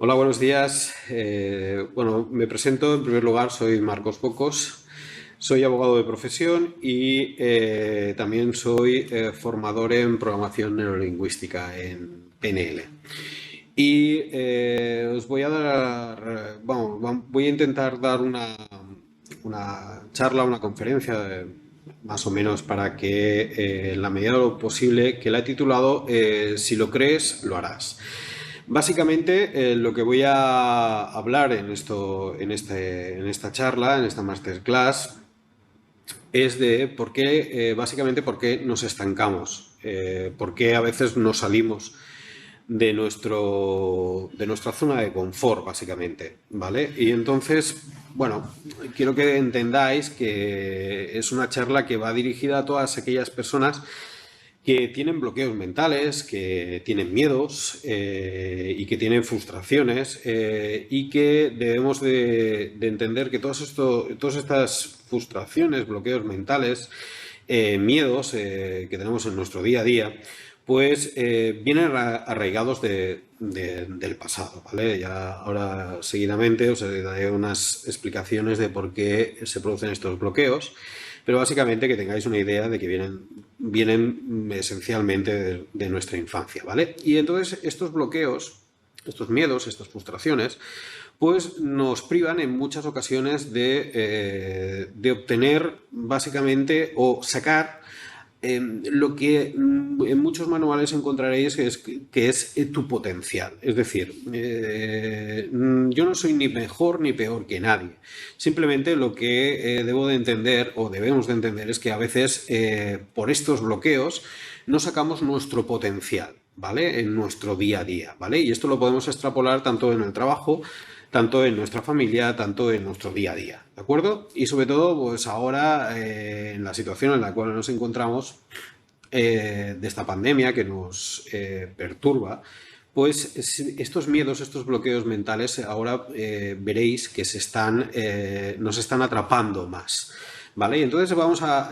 Hola, buenos días. Bueno, me presento. En primer lugar, soy Marcos Pocos. Soy abogado de profesión y también soy formador en programación neurolingüística en PNL. Y os voy a dar, bueno, voy a intentar dar una charla, una conferencia, más o menos para que, en la medida de lo posible, que la he titulado Si lo crees, lo harás. Básicamente, lo que voy a hablar en esta charla, en esta masterclass, es de por qué, básicamente, por qué nos estancamos, por qué a veces no salimos de nuestra zona de confort, básicamente, ¿vale? Y entonces, bueno, quiero que entendáis que es una charla que va dirigida a todas aquellas personas que tienen bloqueos mentales, que tienen miedos y que tienen frustraciones y que debemos de entender que todas estas frustraciones, bloqueos mentales, miedos que tenemos en nuestro día a día, pues vienen arraigados del pasado, ¿vale? Ya ahora seguidamente os daré unas explicaciones de por qué se producen estos bloqueos, pero básicamente que tengáis una idea de que vienen esencialmente de nuestra infancia, ¿vale? Y entonces estos bloqueos, estos miedos, estas frustraciones, pues nos privan en muchas ocasiones de obtener básicamente o sacar lo que en muchos manuales encontraréis que es tu potencial. Es decir, yo no soy ni mejor ni peor que nadie. Simplemente lo que debo de entender o debemos de entender es que a veces por estos bloqueos no sacamos nuestro potencial, ¿vale? En nuestro día a día, ¿vale? Y esto lo podemos extrapolar tanto en el trabajo, tanto en nuestra familia, tanto en nuestro día a día, ¿de acuerdo? Y sobre todo, pues ahora, en la situación en la cual nos encontramos, de esta pandemia que nos perturba, pues estos miedos, estos bloqueos mentales, ahora veréis que nos están atrapando más, ¿vale? Y entonces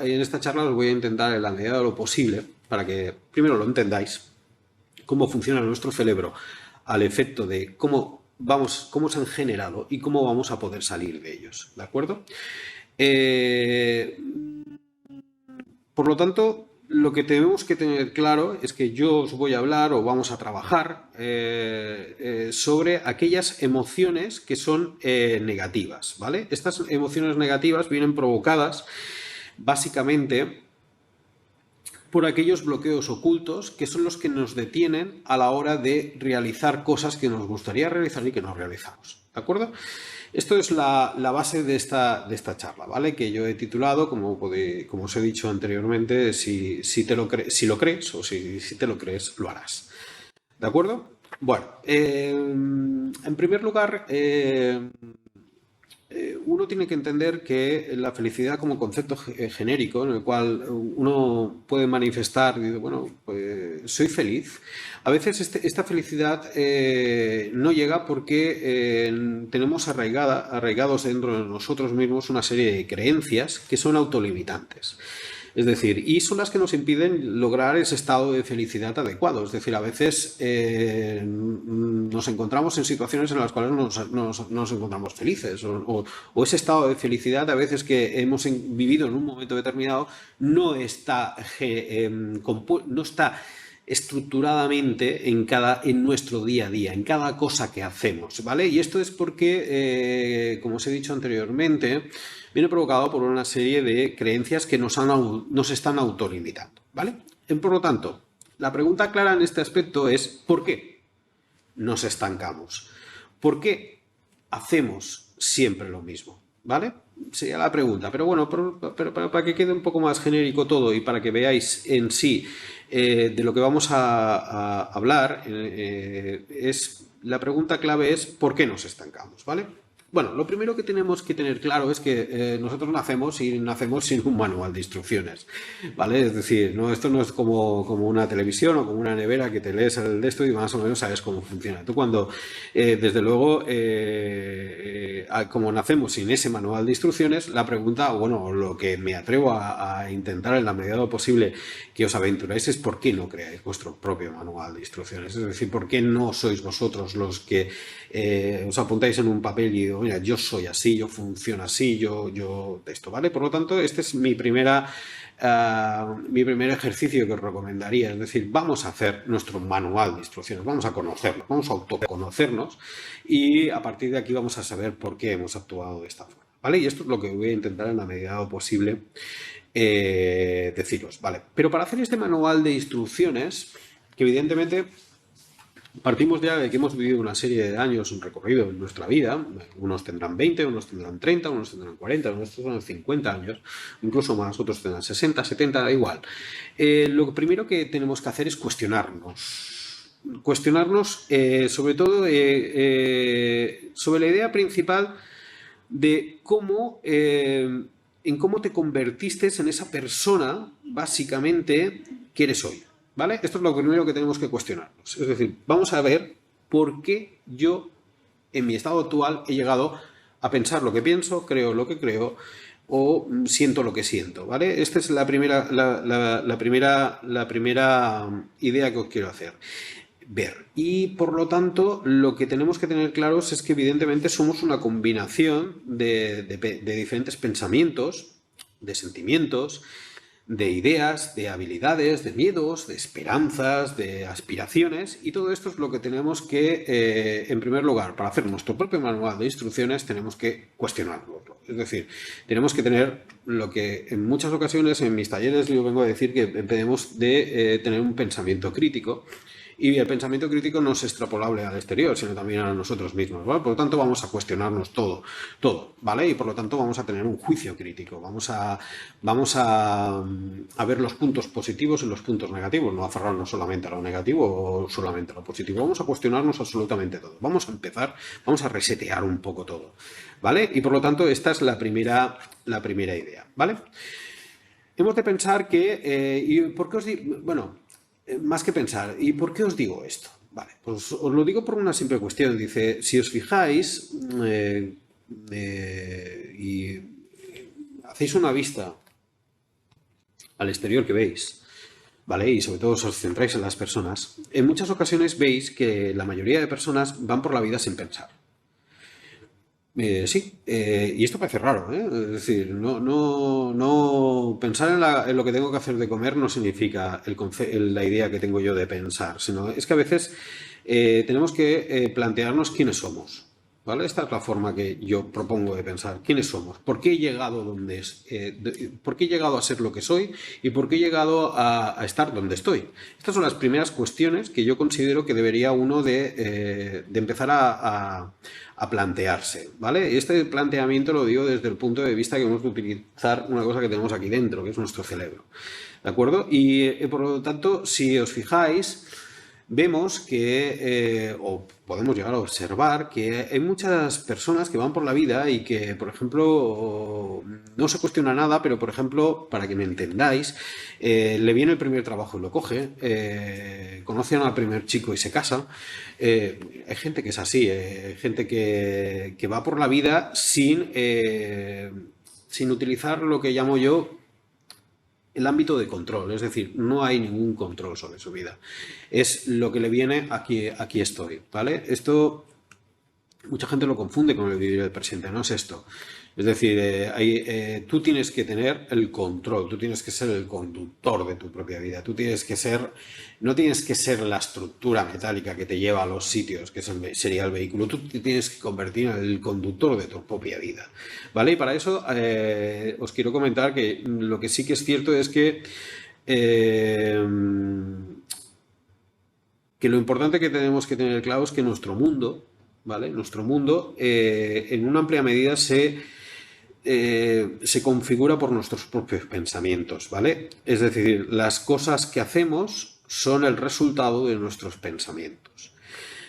en esta charla os voy a intentar, en la medida de lo posible, para que primero lo entendáis, cómo funciona nuestro cerebro al efecto de cómo se han generado y cómo vamos a poder salir de ellos, ¿de acuerdo? Eh, por lo tanto, lo que tenemos que tener claro es que yo os voy a hablar o vamos a trabajar sobre aquellas emociones que son negativas, ¿vale? Estas emociones negativas vienen provocadas básicamente por aquellos bloqueos ocultos que son los que nos detienen a la hora de realizar cosas que nos gustaría realizar y que no realizamos. ¿De acuerdo? Esto es la base de esta charla, ¿vale? Que yo he titulado, como os he dicho anteriormente, si lo crees o si te lo crees, lo harás. ¿De acuerdo? Bueno, en primer lugar, uno tiene que entender que la felicidad como concepto genérico en el cual uno puede manifestar, dice, bueno, pues soy feliz. A veces esta felicidad no llega porque tenemos arraigados dentro de nosotros mismos una serie de creencias que son autolimitantes. Es decir, y son las que nos impiden lograr ese estado de felicidad adecuado. Es decir, a veces nos encontramos en situaciones en las cuales nos encontramos felices o ese estado de felicidad a veces que hemos vivido en un momento determinado no está estructuradamente en nuestro día a día, en cada cosa que hacemos, ¿vale? Y esto es porque, como os he dicho anteriormente, viene provocado por una serie de creencias que nos están autolimitando, ¿vale? Por lo tanto, la pregunta clara en este aspecto es ¿por qué nos estancamos? ¿Por qué hacemos siempre lo mismo? ¿Vale? Sería la pregunta. Pero bueno, pero para que quede un poco más genérico todo y para que veáis en sí de lo que vamos a hablar, la pregunta clave es ¿por qué nos estancamos? ¿Vale? Bueno, lo primero que tenemos que tener claro es que nosotros nacemos y nacemos sin un manual de instrucciones, ¿vale? Es decir, no, esto no es como una televisión o como una nevera que te lees el de esto y más o menos sabes cómo funciona. Tú cuando, desde luego, como nacemos sin ese manual de instrucciones, la pregunta, o bueno, lo que me atrevo a intentar en la medida de lo posible que os aventuráis es por qué no creáis vuestro propio manual de instrucciones. Es decir, por qué no sois vosotros los que os apuntáis en un papel y digo, mira, yo soy así, yo funciono así, yo esto, ¿vale? Por lo tanto, este es mi primer ejercicio que os recomendaría, es decir, vamos a hacer nuestro manual de instrucciones, vamos a conocerlo, vamos a autoconocernos y a partir de aquí vamos a saber por qué hemos actuado de esta forma, ¿vale? Y esto es lo que voy a intentar en la medida de lo posible deciros, ¿vale? Pero para hacer este manual de instrucciones, que evidentemente partimos ya de que hemos vivido una serie de años, un recorrido en nuestra vida, unos tendrán 20, unos tendrán 30, unos tendrán 40, unos tendrán 50 años, incluso más, otros tendrán 60, 70, da igual. Lo primero que tenemos que hacer es cuestionarnos sobre todo sobre la idea principal de cómo, en cómo te convertiste en esa persona, básicamente, que eres hoy. ¿Vale? Esto es lo primero que tenemos que cuestionarnos. Es decir, vamos a ver por qué yo, en mi estado actual, he llegado a pensar lo que pienso, creo lo que creo o siento lo que siento. ¿Vale? Esta es la primera idea que os quiero hacer. Ver. Y por lo tanto, lo que tenemos que tener claros es que evidentemente somos una combinación de diferentes pensamientos, de sentimientos, de ideas, de habilidades, de miedos, de esperanzas, de aspiraciones, y todo esto es lo que tenemos que, en primer lugar, para hacer nuestro propio manual de instrucciones, tenemos que cuestionarlo. Es decir, tenemos que tener lo que en muchas ocasiones en mis talleres yo vengo a decir que debemos de tener un pensamiento crítico. Y el pensamiento crítico no es extrapolable al exterior, sino también a nosotros mismos, ¿vale? Por lo tanto, vamos a cuestionarnos todo, ¿vale? Y por lo tanto vamos a tener un juicio crítico, vamos a ver los puntos positivos y los puntos negativos, no aferrarnos solamente a lo negativo o solamente a lo positivo, vamos a cuestionarnos absolutamente todo. Vamos a empezar, vamos a resetear un poco todo, ¿vale? Y por lo tanto, esta es la primera idea, ¿vale? Hemos de pensar que, ¿y por qué os digo? Bueno, más que pensar, ¿y por qué os digo esto? Vale, pues os lo digo por una simple cuestión. Dice, si os fijáis y hacéis una vista al exterior que veis, ¿vale? Y sobre todo os centráis en las personas, en muchas ocasiones veis que la mayoría de personas van por la vida sin pensar. Sí, y esto parece raro, ¿eh? Es decir, no pensar en lo que tengo que hacer de comer no significa la idea que tengo yo de pensar, sino es que a veces tenemos que plantearnos quiénes somos, ¿vale? Esta es la forma que yo propongo de pensar, quiénes somos, por qué he llegado por qué he llegado a ser lo que soy y por qué he llegado a estar donde estoy. Estas son las primeras cuestiones que yo considero que debería uno de empezar a plantearse, ¿vale? Este planteamiento lo digo desde el punto de vista que hemos de utilizar una cosa que tenemos aquí dentro, que es nuestro cerebro, ¿de acuerdo? Y por lo tanto, si os fijáis, vemos que, o podemos llegar a observar, que hay muchas personas que van por la vida y que, por ejemplo, no se cuestiona nada, pero, por ejemplo, para que me entendáis, le viene el primer trabajo y lo coge, conocen al primer chico y se casa. Hay gente que es así, hay gente que va por la vida sin utilizar lo que llamo yo el ámbito de control, es decir, no hay ningún control sobre su vida. Es lo que le viene, aquí estoy, ¿vale? Esto mucha gente lo confunde con el vivir el presente, no es esto. Es decir, tú tienes que tener el control, tú tienes que ser el conductor de tu propia vida, no tienes que ser la estructura metálica que te lleva a los sitios, que sería el vehículo, tú te tienes que convertir en el conductor de tu propia vida, ¿vale? Y para eso os quiero comentar que lo que sí que es cierto es que lo importante que tenemos que tener claro es que nuestro mundo, ¿vale? Nuestro mundo, en una amplia medida se configura por nuestros propios pensamientos, ¿vale? Es decir, las cosas que hacemos son el resultado de nuestros pensamientos,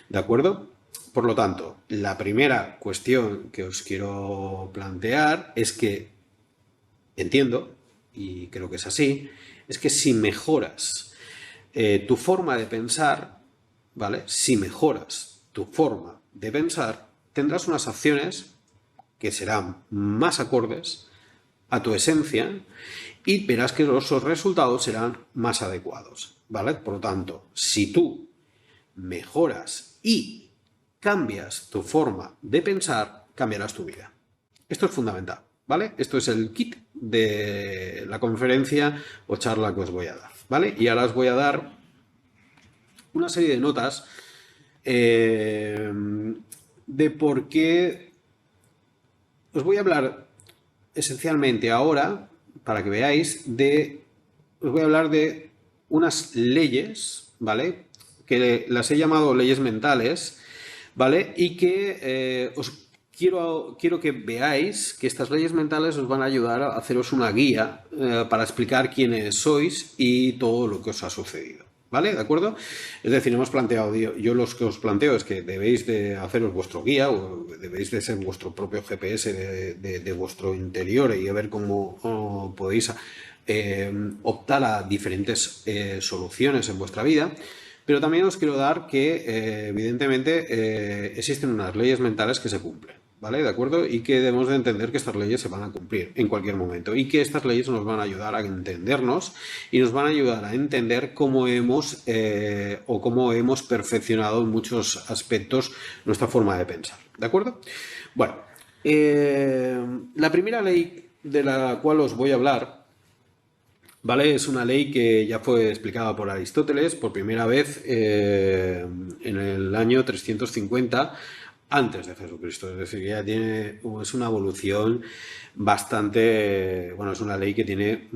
¿de acuerdo? por lo tanto, la primera cuestión que os quiero plantear es que entiendo, y creo que es así, es que si mejoras tu forma de pensar, ¿vale? Si mejoras tu forma de pensar, tendrás unas acciones que serán más acordes a tu esencia y verás que los resultados serán más adecuados, ¿vale? Por lo tanto, si tú mejoras y cambias tu forma de pensar, cambiarás tu vida. Esto es fundamental, ¿vale? Esto es el kit de la conferencia o charla que os voy a dar, ¿vale? Y ahora os voy a dar una serie de notas eh, de por qué os voy a hablar esencialmente ahora, para que veáis, os voy a hablar de unas leyes, ¿vale? Que las he llamado leyes mentales, ¿vale? Y que quiero que veáis que estas leyes mentales os van a ayudar a haceros una guía para explicar quiénes sois y todo lo que os ha sucedido. ¿Vale? ¿De acuerdo? Es decir, hemos planteado, yo los que os planteo es que debéis de haceros vuestro guía o debéis de ser vuestro propio GPS de vuestro interior y a ver cómo podéis optar a diferentes soluciones en vuestra vida. Pero también os quiero dar que, evidentemente, existen unas leyes mentales que se cumplen, ¿vale? ¿De acuerdo? Y que debemos de entender que estas leyes se van a cumplir en cualquier momento y que estas leyes nos van a ayudar a entendernos y nos van a ayudar a entender cómo hemos perfeccionado en muchos aspectos nuestra forma de pensar, ¿de acuerdo? Bueno, la primera ley de la cual os voy a hablar, ¿vale? Es una ley que ya fue explicada por Aristóteles por primera vez en el año 350 antes de Jesucristo. Es decir, es una evolución bastante, bueno, es una ley que tiene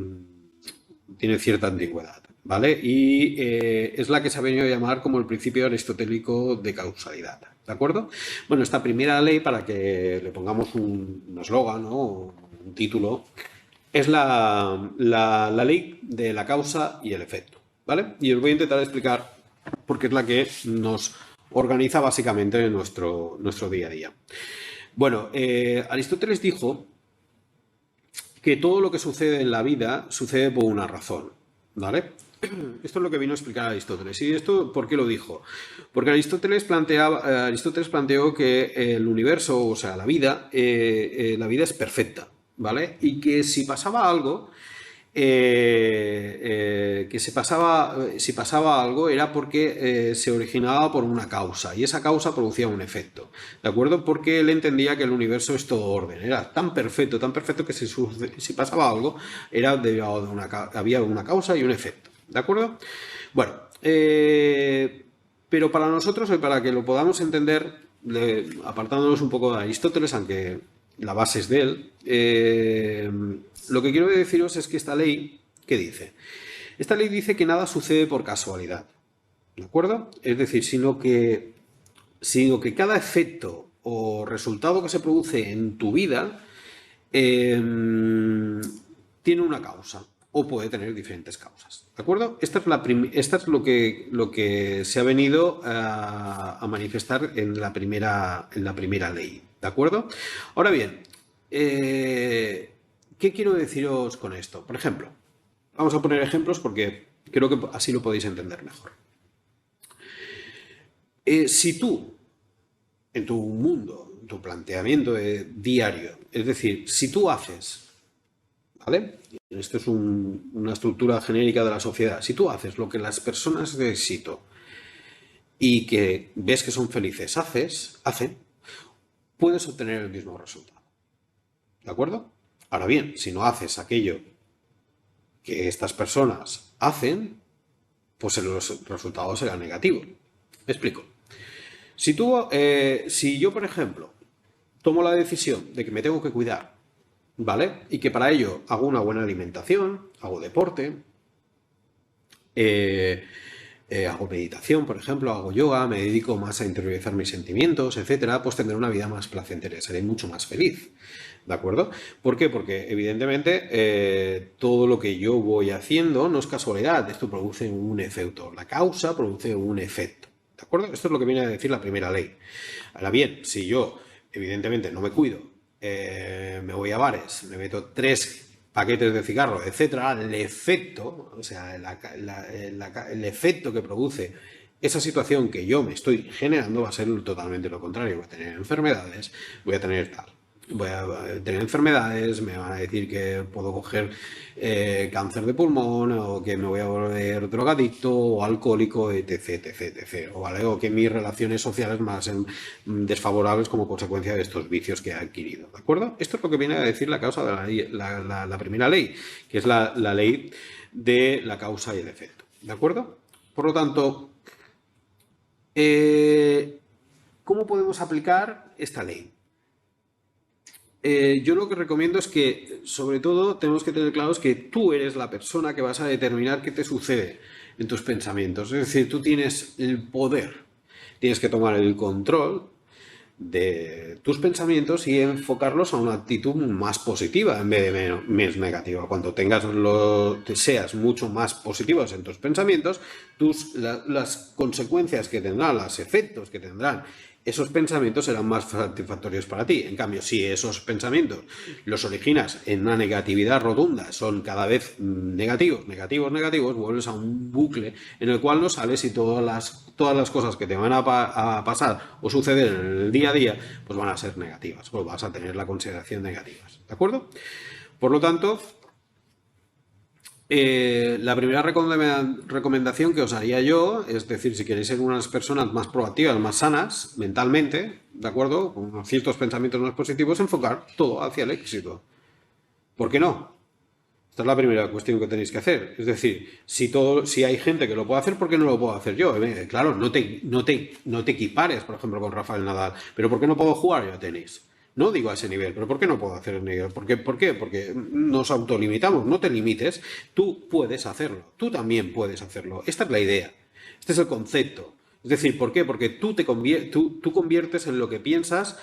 cierta antigüedad, ¿vale? Y es la que se ha venido a llamar como el principio aristotélico de causalidad, ¿de acuerdo? Bueno, esta primera ley, para que le pongamos un eslogan, ¿no? Un título, es la ley de la causa y el efecto, ¿vale? Y os voy a intentar explicar porque es la que nos organiza básicamente nuestro día a día. Bueno, Aristóteles dijo que todo lo que sucede en la vida sucede por una razón, ¿vale? Esto es lo que vino a explicar Aristóteles. ¿Y esto por qué lo dijo? Porque Aristóteles planteó que el universo, o sea, la vida es perfecta, ¿vale? Y que si pasaba algo, si pasaba algo era porque se originaba por una causa y esa causa producía un efecto, ¿de acuerdo? Porque él entendía que el universo es todo orden, era tan perfecto que si pasaba algo era derivado había una causa y un efecto, ¿de acuerdo? Bueno, pero para nosotros, y para que lo podamos entender, apartándonos un poco de Aristóteles, aunque la base es de él, lo que quiero deciros es que esta ley, ¿qué dice? Esta ley dice que nada sucede por casualidad, ¿de acuerdo? Es decir, sino que cada efecto o resultado que se produce en tu vida tiene una causa o puede tener diferentes causas, ¿de acuerdo? Esta es lo que se ha venido a manifestar en la primera ley, ¿de acuerdo? Ahora bien, ¿qué quiero deciros con esto? Por ejemplo, vamos a poner ejemplos porque creo que así lo podéis entender mejor. Si tú, en tu mundo, en tu planteamiento diario, es decir, si tú haces, ¿vale? Esto es una estructura genérica de la sociedad. Si tú haces lo que las personas de éxito y que ves que son felices hacen, puedes obtener el mismo resultado. ¿De acuerdo? Ahora bien, si no haces aquello que estas personas hacen, pues los resultados serán negativos. Me explico. Si yo, por ejemplo, tomo la decisión de que me tengo que cuidar, ¿vale? Y que para ello hago una buena alimentación, hago deporte, hago meditación, por ejemplo, hago yoga, me dedico más a interiorizar mis sentimientos, etcétera, pues tendré una vida más placentera, seré mucho más feliz. ¿De acuerdo? ¿Por qué? Porque evidentemente todo lo que yo voy haciendo no es casualidad, esto produce un efecto. La causa produce un efecto. ¿De acuerdo? Esto es lo que viene a decir la primera ley. Ahora bien, si yo, evidentemente, no me cuido, me voy a bares, me meto 3 paquetes de cigarro, etcétera, el efecto, o sea, el efecto que produce esa situación que yo me estoy generando va a ser totalmente lo contrario. Voy a tener enfermedades, voy a tener tal. Voy a tener enfermedades, me van a decir que puedo coger cáncer de pulmón o que me voy a volver drogadicto o alcohólico, etc, etc, etc. O, ¿vale? O que mis relaciones sociales van a ser desfavorables como consecuencia de estos vicios que he adquirido. ¿De acuerdo? Esto es lo que viene a decir la causa de la primera ley, que es la ley de la causa y el efecto. ¿De acuerdo? Por lo tanto, ¿cómo podemos aplicar esta ley? Yo lo que recomiendo es que, sobre todo, tenemos que tener claros que tú eres la persona que vas a determinar qué te sucede en tus pensamientos. Es decir, tú tienes el poder, tienes que tomar el control de tus pensamientos y enfocarlos a una actitud más positiva en vez de menos negativa. Cuando seas mucho más positivos en tus pensamientos, las consecuencias que tendrán, los efectos que tendrán esos pensamientos serán más satisfactorios para ti. En cambio, si esos pensamientos los originas en una negatividad rotunda, son cada vez negativos, negativos, negativos, vuelves a un bucle en el cual no sales y todas las cosas que te van a pasar o suceder en el día a día, pues van a ser negativas, pues vas a tener la consideración negativas. ¿De acuerdo? Por lo tanto, la primera recomendación que os haría yo, es decir, si queréis ser unas personas más proactivas, más sanas mentalmente, ¿de acuerdo? Con ciertos pensamientos más positivos, enfocar todo hacia el éxito. ¿Por qué no? Esta es la primera cuestión que tenéis que hacer. Es decir, si hay gente que lo puede hacer, ¿por qué no lo puedo hacer yo? Claro, no te equipares, por ejemplo, con Rafael Nadal. ¿Pero por qué no puedo jugar yo a tenis? No digo a ese nivel, pero ¿por qué no puedo hacer el nivel? ¿Por qué? Porque nos autolimitamos, no te limites. Tú puedes hacerlo, tú también puedes hacerlo. Esta es la idea, este es el concepto. Es decir, ¿por qué? Porque tú conviertes en lo que piensas,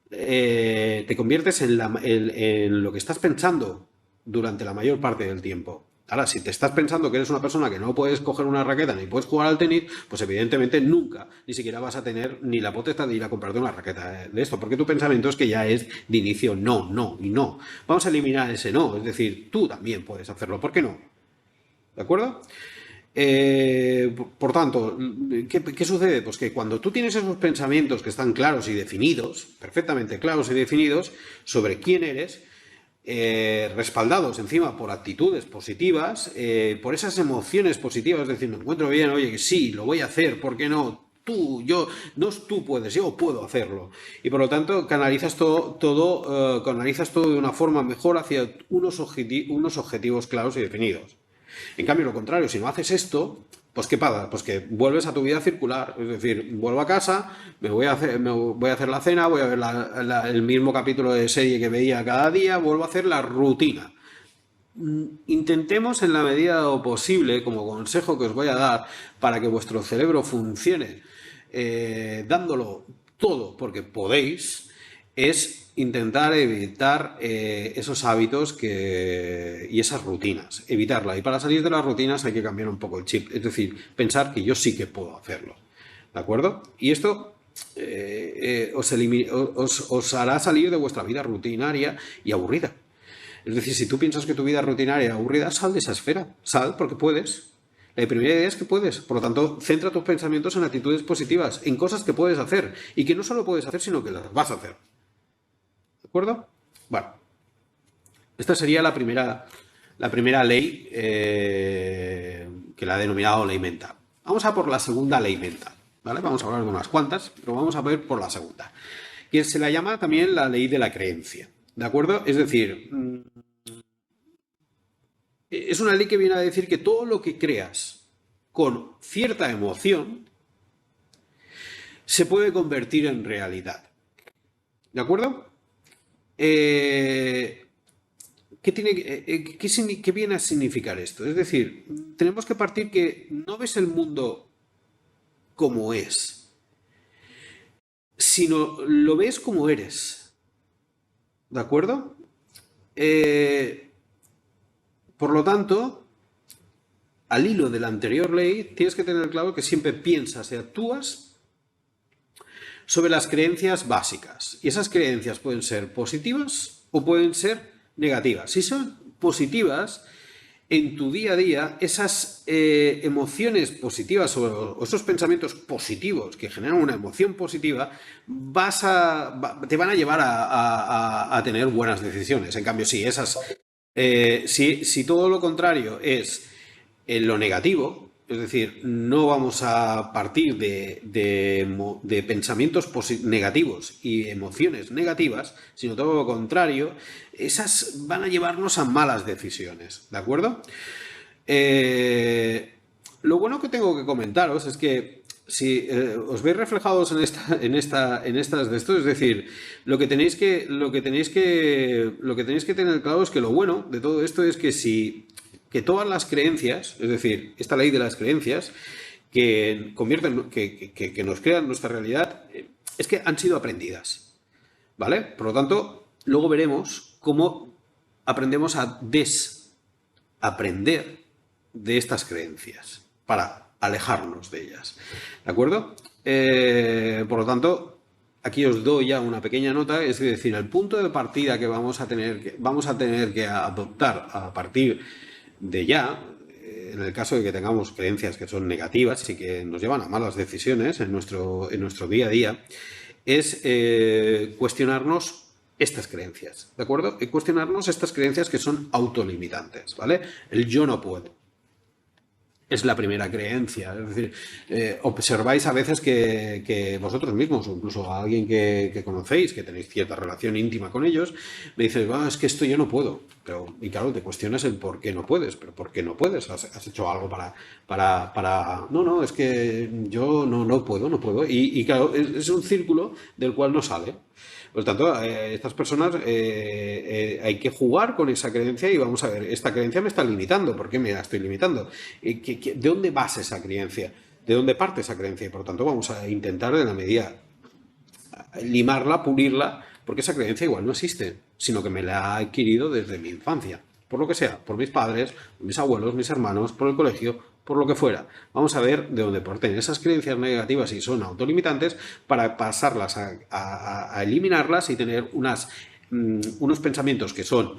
te conviertes en lo que estás pensando durante la mayor parte del tiempo. Ahora, si te estás pensando que eres una persona que no puedes coger una raqueta ni puedes jugar al tenis, pues evidentemente nunca, ni siquiera vas a tener ni la potestad de ir a comprarte una raqueta de esto, porque tu pensamiento es que ya es de inicio no, no y no. Vamos a eliminar ese no, es decir, tú también puedes hacerlo, ¿por qué no? ¿De acuerdo? Por tanto, ¿qué sucede? Pues que cuando tú tienes esos pensamientos que están claros y definidos, perfectamente claros y definidos, sobre quién eres, respaldados encima por actitudes positivas, por esas emociones positivas, es decir, me encuentro bien, oye, que sí, lo voy a hacer, ¿por qué no? Tú puedes, yo puedo hacerlo. Y por lo tanto, canalizas todo de una forma mejor hacia unos objetivos claros y definidos. En cambio, lo contrario, si no haces esto, pues ¿qué pasa? Pues que vuelves a tu vida circular. Es decir, vuelvo a casa, me voy a hacer la cena, voy a ver el mismo capítulo de serie que veía cada día, vuelvo a hacer la rutina. Intentemos en la medida de lo posible, como consejo que os voy a dar, para que vuestro cerebro funcione dándolo todo porque podéis, es intentar evitar esos hábitos y esas rutinas, evitarla. Y para salir de las rutinas hay que cambiar un poco el chip, es decir, pensar que yo sí que puedo hacerlo. ¿De acuerdo? Y esto os hará salir de vuestra vida rutinaria y aburrida. Es decir, si tú piensas que tu vida rutinaria y aburrida, sal de esa esfera, sal porque puedes. La primera idea es que puedes, por lo tanto, centra tus pensamientos en actitudes positivas, en cosas que puedes hacer y que no solo puedes hacer, sino que las vas a hacer. ¿De acuerdo? Bueno, esta sería la primera ley que la he denominado ley mental. Vamos a por la segunda ley mental, ¿vale? Vamos a hablar de unas cuantas, pero vamos a ver por la segunda, que se la llama también la ley de la creencia, ¿de acuerdo? Es decir, es una ley que viene a decir que todo lo que creas con cierta emoción se puede convertir en realidad. ¿De acuerdo? ¿Qué viene a significar esto? Es decir, tenemos que partir que no ves el mundo como es, sino lo ves como eres. ¿De acuerdo? Por lo tanto, al hilo de la anterior ley, tienes que tener claro que siempre piensas y actúas sobre las creencias básicas. Y esas creencias pueden ser positivas o pueden ser negativas. Si son positivas, en tu día a día, esas emociones positivas o esos pensamientos positivos que generan una emoción positiva, te van a llevar a tener buenas decisiones. En cambio, si todo lo contrario es lo negativo, es decir, no vamos a partir de pensamientos negativos y emociones negativas, sino todo lo contrario, esas van a llevarnos a malas decisiones, ¿de acuerdo? Lo bueno que tengo que comentaros es que si os veis reflejados en estas de esto, es decir, lo que tenéis que tener claro es que lo bueno de todo esto es que todas las creencias, es decir, esta ley de las creencias que convierten, que nos crean nuestra realidad, es que han sido aprendidas, ¿vale? Por lo tanto, luego veremos cómo aprendemos a desaprender de estas creencias para alejarnos de ellas, ¿de acuerdo? Por lo tanto, aquí os doy ya una pequeña nota, es decir, el punto de partida que vamos a tener que adoptar a partir de ya, en el caso de que tengamos creencias que son negativas y que nos llevan a malas decisiones en nuestro día a día, es cuestionarnos estas creencias, ¿de acuerdo? Y cuestionarnos estas creencias que son autolimitantes, ¿vale? El yo no puedo es la primera creencia. Es decir, observáis a veces que vosotros mismos, o incluso a alguien que conocéis, que tenéis cierta relación íntima con ellos, me dices, es que esto yo no puedo. Y claro, te cuestionas el por qué no puedes. ¿Pero por qué no puedes? ¿Has hecho algo para...? No, es que yo no puedo. Y claro, es un círculo del cual no sale. Por lo tanto, estas personas hay que jugar con esa creencia y vamos a ver, esta creencia me está limitando, ¿por qué me la estoy limitando? ¿De dónde basa esa creencia? ¿De dónde parte esa creencia? Y por lo tanto, vamos a intentar, en la medida, limarla, pulirla, porque esa creencia igual no existe, sino que me la he adquirido desde mi infancia. Por lo que sea, por mis padres, mis abuelos, mis hermanos, por el colegio, por lo que fuera. Vamos a ver de dónde parten esas creencias negativas y son autolimitantes para pasarlas a eliminarlas y tener unos pensamientos que son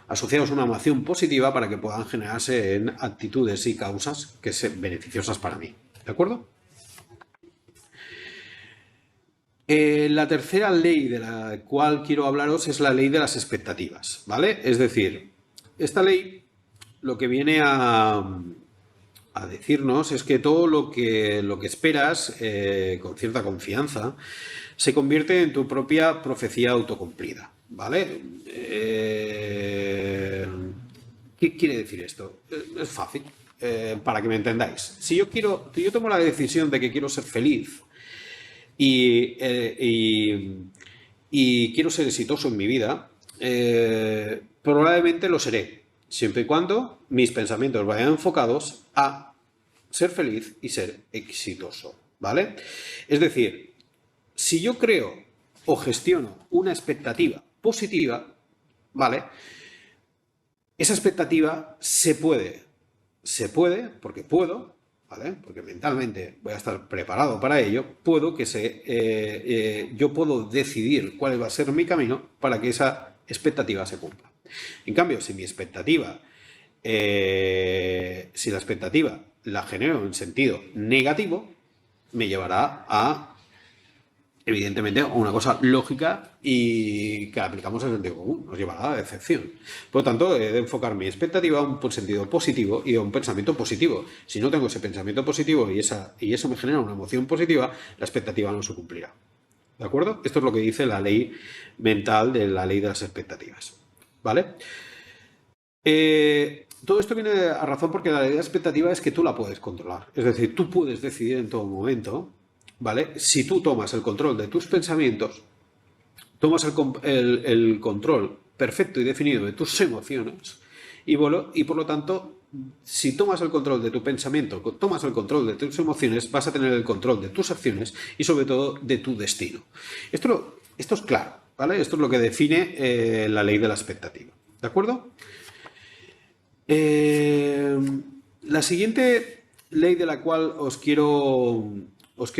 asociados a una emoción positiva para que puedan generarse en actitudes y causas que sean beneficiosas para mí. ¿De acuerdo? La tercera ley de la cual quiero hablaros es la ley de las expectativas, ¿vale? Es decir, esta ley lo que viene a decirnos es que todo lo que esperas con cierta confianza se convierte en tu propia profecía autocumplida, ¿vale? ¿Qué quiere decir esto? Es fácil, para que me entendáis. Si yo tomo la decisión de que quiero ser feliz y quiero ser exitoso en mi vida, probablemente lo seré, siempre y cuando mis pensamientos vayan enfocados a ser feliz y ser exitoso, ¿vale? Es decir, si yo creo o gestiono una expectativa positiva, ¿vale? Esa expectativa se puede, porque puedo, ¿vale? Porque mentalmente voy a estar preparado para ello, yo puedo decidir cuál va a ser mi camino para que esa expectativa se cumpla. En cambio, si la expectativa la genero en sentido negativo, me llevará evidentemente, una cosa lógica y que aplicamos en sentido común, nos llevará a la decepción. Por lo tanto, he de enfocar mi expectativa a un sentido positivo y a un pensamiento positivo. Si no tengo ese pensamiento positivo y eso me genera una emoción positiva, la expectativa no se cumplirá. ¿De acuerdo? Esto es lo que dice la ley mental de la ley de las expectativas. ¿Vale? Todo esto viene a razón porque la ley de la expectativa es que tú la puedes controlar. Es decir, tú puedes decidir en todo momento, ¿vale? Si tú tomas el control de tus pensamientos, tomas el control perfecto y definido de tus emociones y por lo tanto, si tomas el control de tu pensamiento, tomas el control de tus emociones, vas a tener el control de tus acciones y sobre todo de tu destino. Esto es claro, ¿vale? Esto es lo que define la ley de la expectativa. ¿De acuerdo? La siguiente ley de la cual os quiero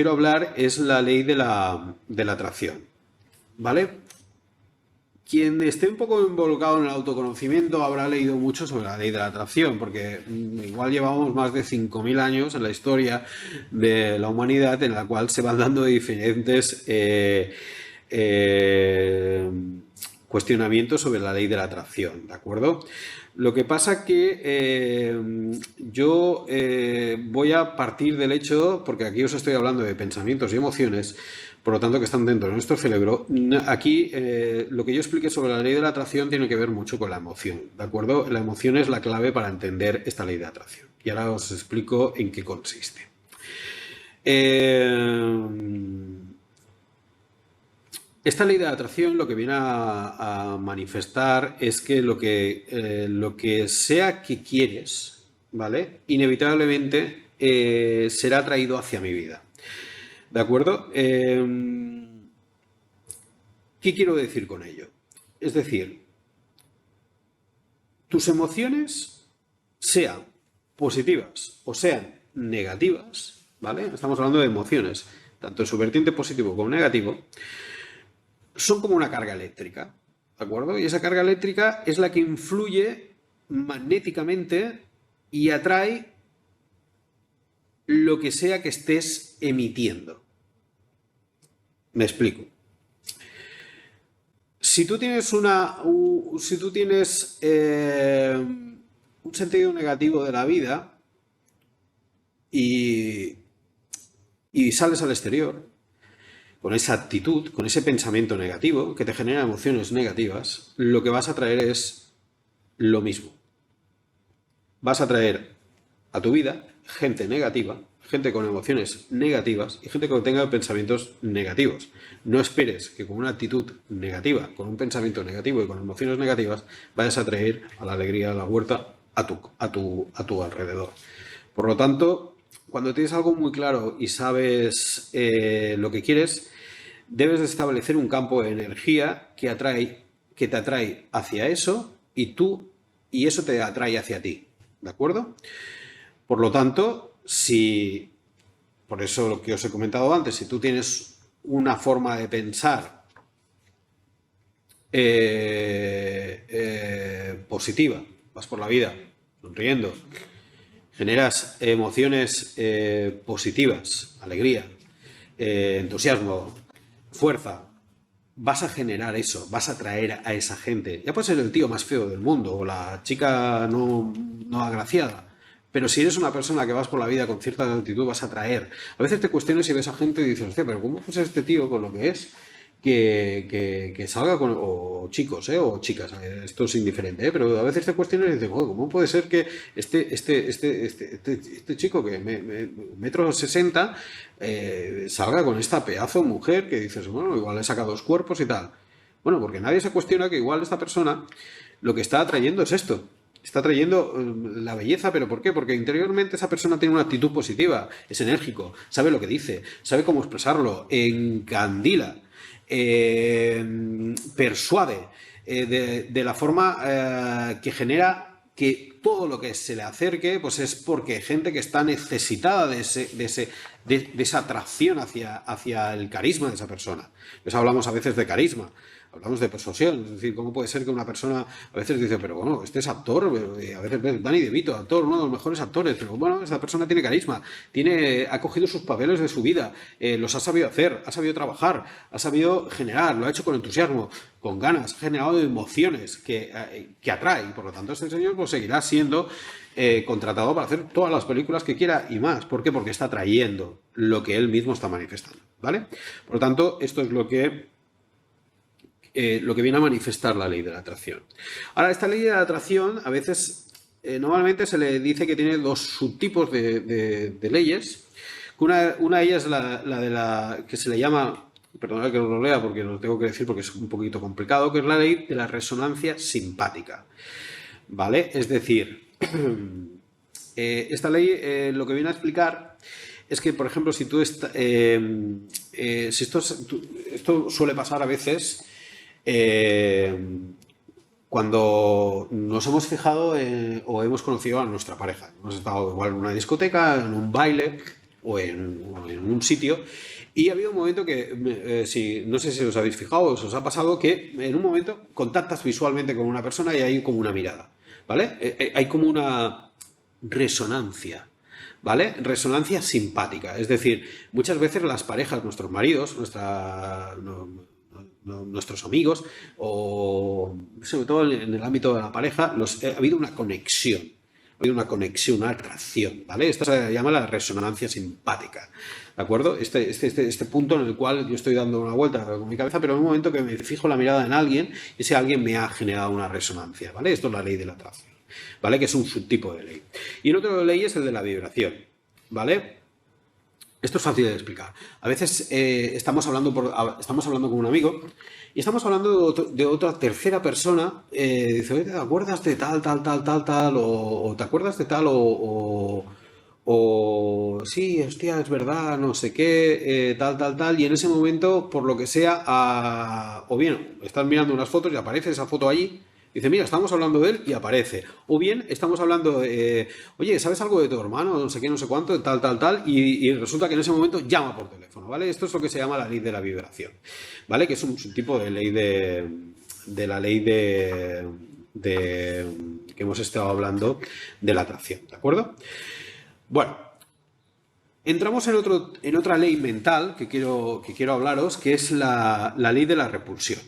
hablar es la ley de la atracción, ¿vale? Quien esté un poco involucrado en el autoconocimiento habrá leído mucho sobre la ley de la atracción, porque igual llevamos más de 5.000 años en la historia de la humanidad en la cual se van dando diferentes cuestionamientos sobre la ley de la atracción, ¿de acuerdo? Lo que pasa que yo voy a partir del hecho, porque aquí os estoy hablando de pensamientos y emociones, por lo tanto que están dentro de nuestro cerebro. Aquí lo que yo expliqué sobre la ley de la atracción tiene que ver mucho con la emoción, ¿de acuerdo? La emoción es la clave para entender esta ley de atracción. Y ahora os explico en qué consiste. Esta ley de atracción lo que viene a manifestar es que lo que sea que quieres, ¿vale? Inevitablemente será atraído hacia mi vida. ¿De acuerdo? ¿Qué quiero decir con ello? Es decir, tus emociones, sean positivas o sean negativas, ¿vale? Estamos hablando de emociones, tanto en su vertiente positivo como negativo, son como una carga eléctrica, ¿de acuerdo? Y esa carga eléctrica es la que influye magnéticamente y atrae lo que sea que estés emitiendo. Me explico. Si tú tienes un sentido negativo de la vida y, y sales al exterior con esa actitud, con ese pensamiento negativo que te genera emociones negativas, lo que vas a traer es lo mismo. Vas a traer a tu vida gente negativa, gente con emociones negativas y gente que tenga pensamientos negativos. No esperes que con una actitud negativa, con un pensamiento negativo y con emociones negativas, vayas a traer a la alegría, a la huerta a tu alrededor. Por lo tanto, cuando tienes algo muy claro y sabes lo que quieres, debes de establecer un campo de energía que te atrae hacia eso y eso te atrae hacia ti. ¿De acuerdo? Por lo tanto, por eso lo que os he comentado antes, si tú tienes una forma de pensar positiva, vas por la vida sonriendo, generas emociones positivas, alegría, entusiasmo, fuerza, vas a generar eso, vas a atraer a esa gente. Ya puede ser el tío más feo del mundo o la chica no agraciada, pero si eres una persona que vas por la vida con cierta actitud, vas a atraer. A veces te cuestionas y ves a gente y dices, hostia, pero ¿cómo es este tío con lo que es? Que salga con, o chicos, o chicas, esto es indiferente, pero a veces te cuestionas y dices, oh, ¿cómo puede ser que este chico que metro 60 salga con esta pedazo de mujer que dices, bueno, igual le saca dos cuerpos y tal? Bueno, porque nadie se cuestiona que igual esta persona lo que está atrayendo es esto. Está trayendo la belleza, ¿pero por qué? Porque interiormente esa persona tiene una actitud positiva, es enérgico, sabe lo que dice, sabe cómo expresarlo, encandila, persuade, de la forma que genera que todo lo que se le acerque pues es porque hay gente que está necesitada de esa atracción hacia el carisma de esa persona. Pues hablamos a veces de carisma, hablamos de persuasión, es decir, ¿cómo puede ser que una persona a veces dice, pero bueno, este es actor, a veces ves Danny DeVito, actor, uno de los mejores actores, pero bueno, esa persona tiene carisma, ha cogido sus papeles de su vida, los ha sabido hacer, ha sabido trabajar, ha sabido generar, lo ha hecho con entusiasmo, con ganas, ha generado emociones que atrae, y por lo tanto este señor pues seguirá siendo contratado para hacer todas las películas que quiera y más. ¿Por qué? Porque está trayendo lo que él mismo está manifestando, ¿vale? Por lo tanto, esto es lo que viene a manifestar la ley de la atracción. Ahora, esta ley de la atracción a veces, normalmente se le dice que tiene dos subtipos de leyes. Una de ellas es la que se le llama, perdonad que lo lea porque lo tengo que decir porque es un poquito complicado, que es la ley de la resonancia simpática. ¿Vale? Es decir, esta ley lo que viene a explicar es que, por ejemplo, si tú esto suele pasar a veces cuando nos hemos fijado o hemos conocido a nuestra pareja. Hemos estado igual en una discoteca, en un baile o en un sitio y ha habido un momento que, si, no sé si os habéis fijado o os ha pasado, que en un momento contactas visualmente con una persona y hay como una mirada, ¿vale? Hay como una resonancia. ¿Vale? Resonancia simpática. Es decir, muchas veces las parejas, nuestros maridos, nuestros amigos, o sobre todo en el ámbito de la pareja, ha habido una conexión. Ha habido una conexión, una atracción, ¿vale? Esto se llama la resonancia simpática, ¿de acuerdo? Este punto en el cual yo estoy dando una vuelta con mi cabeza, pero en un momento que me fijo la mirada en alguien, ese alguien me ha generado una resonancia, ¿vale? Esto es la ley de la atracción, ¿vale? Que es un subtipo de ley. Y el otro ley es el de la vibración, ¿vale? Esto es fácil de explicar. A veces estamos hablando con un amigo y estamos hablando de otra tercera persona. Dice, oye, ¿te acuerdas de tal, tal, tal, tal, tal? O ¿te acuerdas de tal? Sí, hostia, es verdad, no sé qué, tal, tal, tal. Y en ese momento, por lo que sea, o bien estás mirando unas fotos y aparece esa foto allí. Dice, mira, estamos hablando de él y aparece. O bien estamos hablando de, oye, ¿sabes algo de tu hermano? No sé qué, no sé cuánto, tal, tal, tal. Y resulta que en ese momento llama por teléfono, ¿vale? Esto es lo que se llama la ley de la vibración, ¿vale? Que es un tipo de ley de la ley que hemos estado hablando de la atracción, ¿de acuerdo? Bueno, entramos en otra ley mental que quiero hablaros, que es la ley de la repulsión,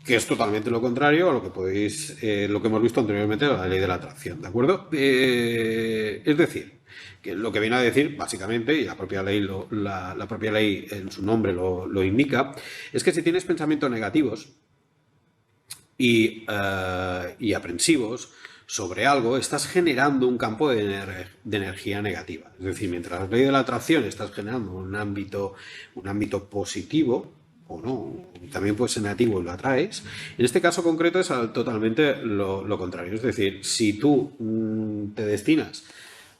que es totalmente lo contrario a lo lo que hemos visto anteriormente, la ley de la atracción, ¿de acuerdo? Es decir, que lo que viene a decir, básicamente, y la propia ley en su nombre lo indica, es que si tienes pensamientos negativos y aprensivos sobre algo, estás generando un campo de energía negativa. Es decir, mientras la ley de la atracción estás generando un ámbito positivo, o no, también puede ser negativo y lo atraes. En este caso concreto es totalmente lo contrario. Es decir, si tú te destinas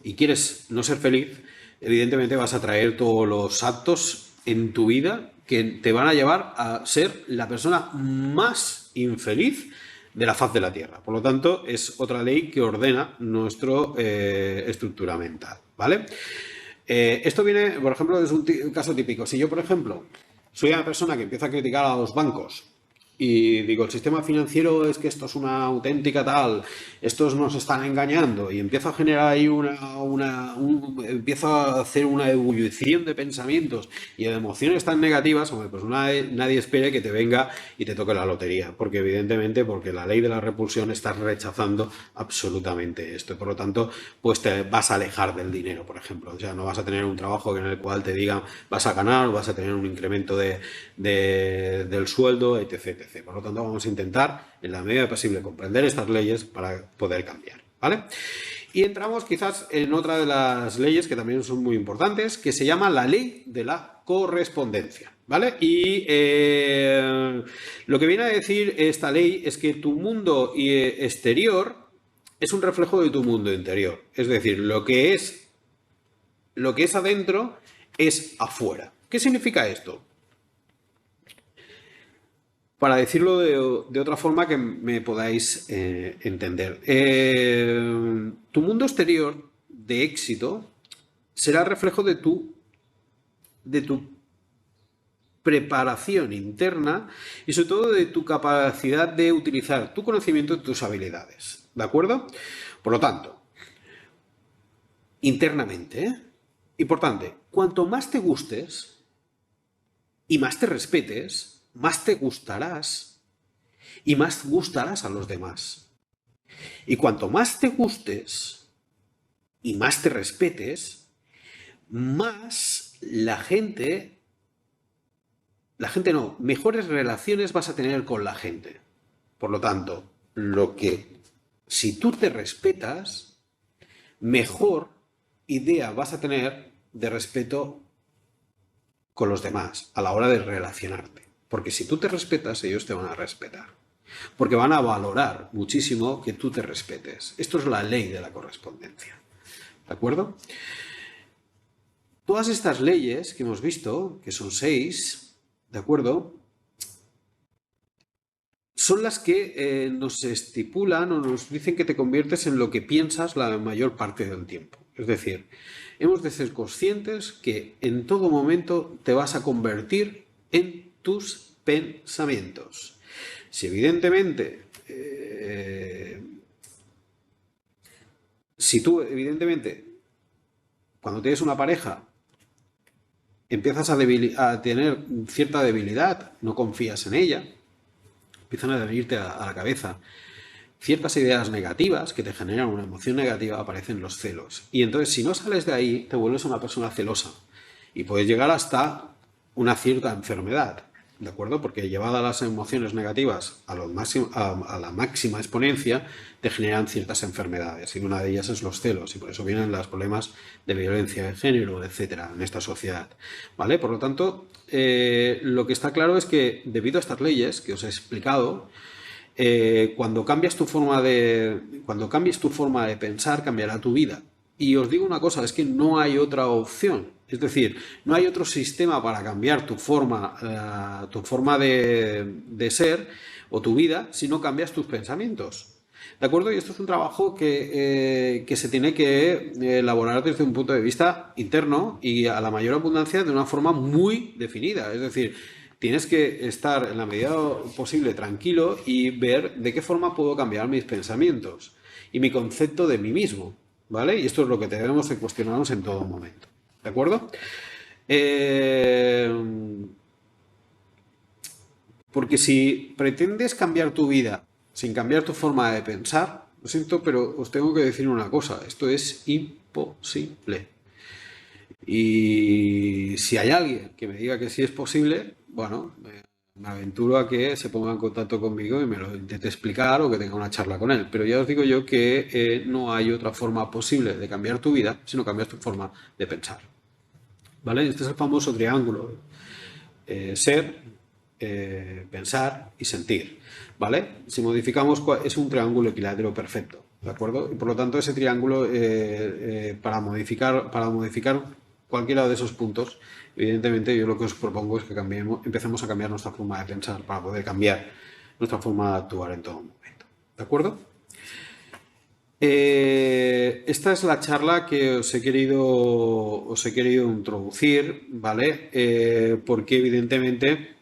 y quieres no ser feliz, evidentemente vas a traer todos los actos en tu vida que te van a llevar a ser la persona más infeliz de la faz de la Tierra. Por lo tanto, es otra ley que ordena nuestra estructura mental, ¿vale? Esto viene, por ejemplo, es un caso típico. Si yo, por ejemplo, soy una persona que empieza a criticar a los bancos y digo, el sistema financiero es que esto es una auténtica tal, estos nos están engañando, y empiezo a generar ahí empiezo a hacer una ebullición de pensamientos y de emociones tan negativas, hombre, pues nadie espere que te venga y te toque la lotería, porque evidentemente, porque la ley de la repulsión está rechazando absolutamente esto, y por lo tanto, pues te vas a alejar del dinero, por ejemplo. O sea, no vas a tener un trabajo en el cual te digan vas a ganar, o vas a tener un incremento del sueldo, etc. Por lo tanto, vamos a intentar, en la medida posible, comprender estas leyes para poder cambiar, ¿vale? Y entramos quizás en otra de las leyes que también son muy importantes, que se llama la ley de la correspondencia, ¿vale? Y lo que viene a decir esta ley es que tu mundo exterior es un reflejo de tu mundo interior. Es decir, lo que es adentro es afuera. ¿Qué significa esto? Para decirlo de otra forma que me podáis entender. Tu mundo exterior de éxito será reflejo de tu preparación interna y sobre todo de tu capacidad de utilizar tu conocimiento y tus habilidades. ¿De acuerdo? Por lo tanto, internamente, importante, cuanto más te gustes y más te respetes, más te gustarás y más gustarás a los demás. Y cuanto más te gustes y más te respetes, más mejores relaciones vas a tener con la gente. Por lo tanto, si tú te respetas, mejor idea vas a tener de respeto con los demás a la hora de relacionarte. Porque si tú te respetas, ellos te van a respetar. Porque van a valorar muchísimo que tú te respetes. Esto es la ley de la correspondencia. ¿De acuerdo? Todas estas leyes que hemos visto, que son 6, ¿de acuerdo? son las que nos estipulan o nos dicen que te conviertes en lo que piensas la mayor parte del tiempo. Es decir, hemos de ser conscientes que en todo momento te vas a convertir en tus pensamientos. Si evidentemente, cuando tienes una pareja, empiezas a tener cierta debilidad, no confías en ella, empiezan a venirte a la cabeza ciertas ideas negativas que te generan una emoción negativa, aparecen los celos. Y entonces, si no sales de ahí, te vuelves una persona celosa. Y puedes llegar hasta una cierta enfermedad, ¿de acuerdo? Porque llevadas las emociones negativas a la máxima exponencia, te generan ciertas enfermedades. Y una de ellas es los celos. Y por eso vienen los problemas de violencia de género, etcétera, en esta sociedad. ¿Vale? Por lo tanto, lo que está claro es que debido a estas leyes que os he explicado, cuando cambies tu forma de pensar, cambiará tu vida. Y os digo una cosa, es que no hay otra opción. Es decir, no hay otro sistema para cambiar tu forma de ser o tu vida si no cambias tus pensamientos. ¿De acuerdo? Y esto es un trabajo que se tiene que elaborar desde un punto de vista interno y a la mayor abundancia de una forma muy definida. Es decir, tienes que estar en la medida posible tranquilo y ver de qué forma puedo cambiar mis pensamientos y mi concepto de mí mismo, ¿vale? Y esto es lo que debemos de cuestionarnos en todo momento, ¿de acuerdo? Porque si pretendes cambiar tu vida sin cambiar tu forma de pensar, lo siento, pero os tengo que decir una cosa, esto es imposible. Y si hay alguien que me diga que sí es posible, bueno, me aventuro a que se ponga en contacto conmigo y me lo intente explicar o que tenga una charla con él. Pero ya os digo yo que no hay otra forma posible de cambiar tu vida si no cambias tu forma de pensar. ¿Vale? Este es el famoso triángulo. Ser, pensar y sentir. ¿Vale? Si modificamos, es un triángulo equilátero perfecto. ¿De acuerdo? Y por lo tanto, ese triángulo, para modificar cualquiera de esos puntos, evidentemente yo lo que os propongo es que empecemos a cambiar nuestra forma de pensar para poder cambiar nuestra forma de actuar en todo momento. ¿De acuerdo? Esta es la charla que os he querido introducir, ¿vale? Porque evidentemente